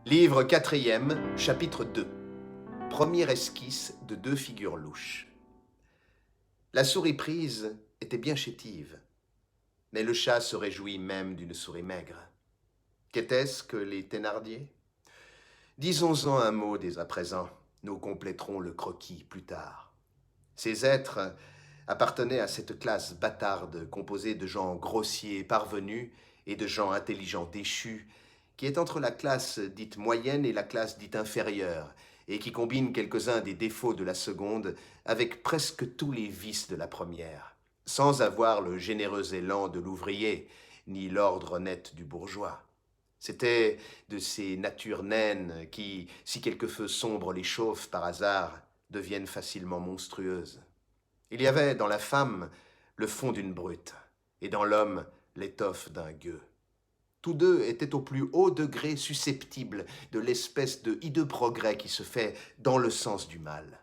Livre quatrième, chapitre 2. Première esquisse de deux figures louches. La souris prise était bien chétive, mais le chat se réjouit même d'une souris maigre. Qu'était-ce que les Thénardier? Disons-en un mot dès à présent, nous compléterons le croquis plus tard. Ces êtres appartenaient à cette classe bâtarde composée de gens grossiers parvenus et de gens intelligents déchus, qui est entre la classe dite moyenne et la classe dite inférieure, et qui combine quelques-uns des défauts de la seconde avec presque tous les vices de la première, sans avoir le généreux élan de l'ouvrier, ni l'ordre net du bourgeois. C'était de ces natures naines qui, si quelque feu sombre les chauffe par hasard, deviennent facilement monstrueuses. Il y avait dans la femme le fond d'une brute, et dans l'homme l'étoffe d'un gueux. Tous deux étaient au plus haut degré susceptibles de l'espèce de hideux progrès qui se fait dans le sens du mal.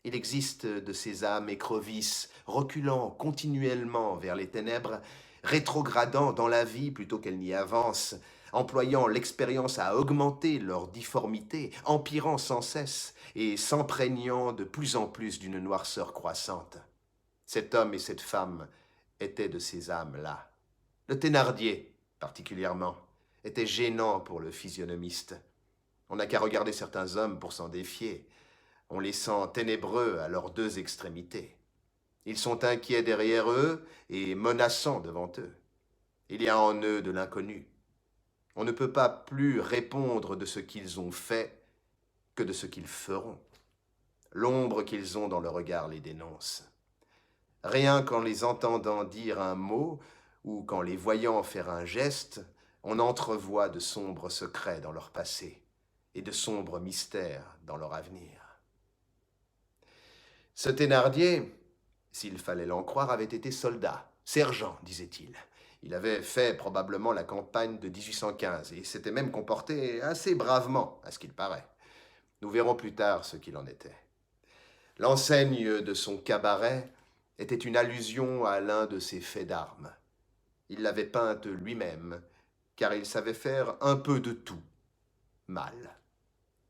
Il existe de ces âmes écrevisses, reculant continuellement vers les ténèbres, rétrogradant dans la vie plutôt qu'elles n'y avancent, employant l'expérience à augmenter leur difformité, empirant sans cesse et s'empreignant de plus en plus d'une noirceur croissante. Cet homme et cette femme étaient de ces âmes-là. Le Thénardier, particulièrement, était gênant pour le physionomiste. On n'a qu'à regarder certains hommes pour s'en défier. On les sent ténébreux à leurs deux extrémités. Ils sont inquiets derrière eux et menaçants devant eux. Il y a en eux de l'inconnu. On ne peut pas plus répondre de ce qu'ils ont fait que de ce qu'ils feront. L'ombre qu'ils ont dans le regard les dénonce. Rien qu'en les entendant dire un mot ou qu'en les voyant faire un geste, on entrevoit de sombres secrets dans leur passé et de sombres mystères dans leur avenir. Ce Thénardier, s'il fallait l'en croire, avait été soldat, sergent, disait-il. Il avait fait probablement la campagne de 1815 et s'était même comporté assez bravement, à ce qu'il paraît. Nous verrons plus tard ce qu'il en était. L'enseigne de son cabaret était une allusion à l'un de ses faits d'armes. Il l'avait peinte lui-même, car il savait faire un peu de tout, mal.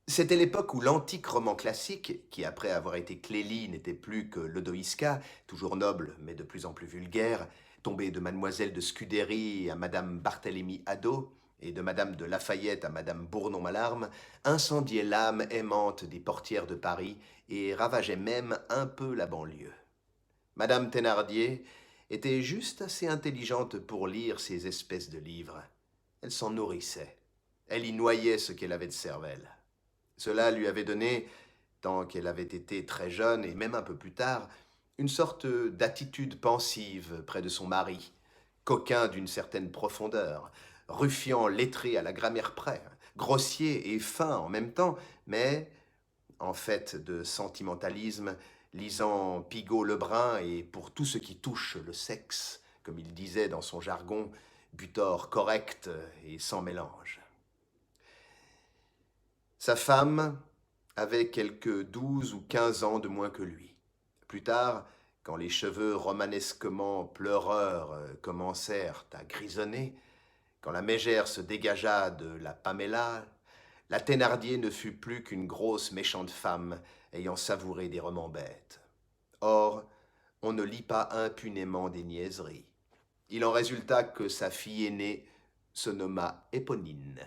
C'était l'époque où l'antique roman classique, qui après avoir été Clélie n'était plus que l'Odoïska, toujours noble mais de plus en plus vulgaire, tombé de mademoiselle de Scudéry à madame Barthélemy Hadot, et de madame de Lafayette à madame Bournon-Malarme, incendiait l'âme aimante des portières de Paris et ravageait même un peu la banlieue. Madame Thénardier était juste assez intelligente pour lire ces espèces de livres. Elle s'en nourrissait. Elle y noyait ce qu'elle avait de cervelle. Cela lui avait donné, tant qu'elle avait été très jeune et même un peu plus tard, une sorte d'attitude pensive près de son mari, coquin d'une certaine profondeur, ruffian lettré à la grammaire près, grossier et fin en même temps, mais, en fait de sentimentalisme, lisant Pigault-Lebrun et pour tout ce qui touche le sexe, comme il disait dans son jargon, butor correct et sans mélange. Sa femme avait quelque 12 ou 15 ans de moins que lui. Plus tard, quand les cheveux romanesquement pleureurs commencèrent à grisonner, quand la mégère se dégagea de la Pamela, la Thénardier ne fut plus qu'une grosse méchante femme ayant savouré des romans bêtes. Or, on ne lit pas impunément des niaiseries. Il en résulta que sa fille aînée se nomma Éponine.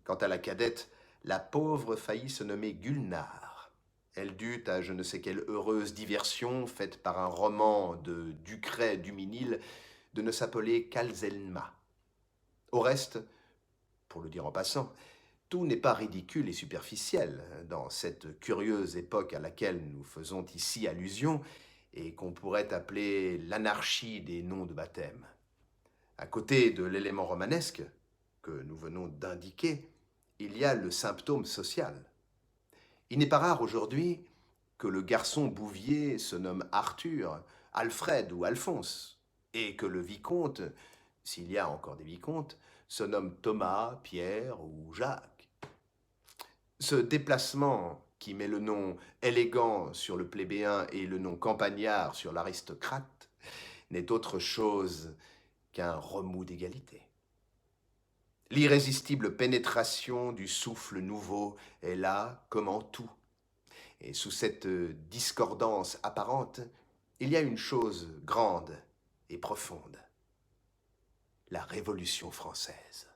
Quant à la cadette, la pauvre faillit se nommer Gulnare. Elle dut à je ne sais quelle heureuse diversion faite par un roman de Ducray d'Huminil de ne s'appeler qu'Alzelma. Au reste, pour le dire en passant, tout n'est pas ridicule et superficiel dans cette curieuse époque à laquelle nous faisons ici allusion et qu'on pourrait appeler l'anarchie des noms de baptême. À côté de l'élément romanesque que nous venons d'indiquer, il y a le symptôme social. Il n'est pas rare aujourd'hui que le garçon Bouvier se nomme Arthur, Alfred ou Alphonse, et que le vicomte, s'il y a encore des vicomtes, se nomme Thomas, Pierre ou Jacques. Ce déplacement qui met le nom élégant sur le plébéien et le nom campagnard sur l'aristocrate n'est autre chose qu'un remous d'égalité. L'irrésistible pénétration du souffle nouveau est là comme en tout. Et sous cette discordance apparente, il y a une chose grande et profonde, la Révolution française.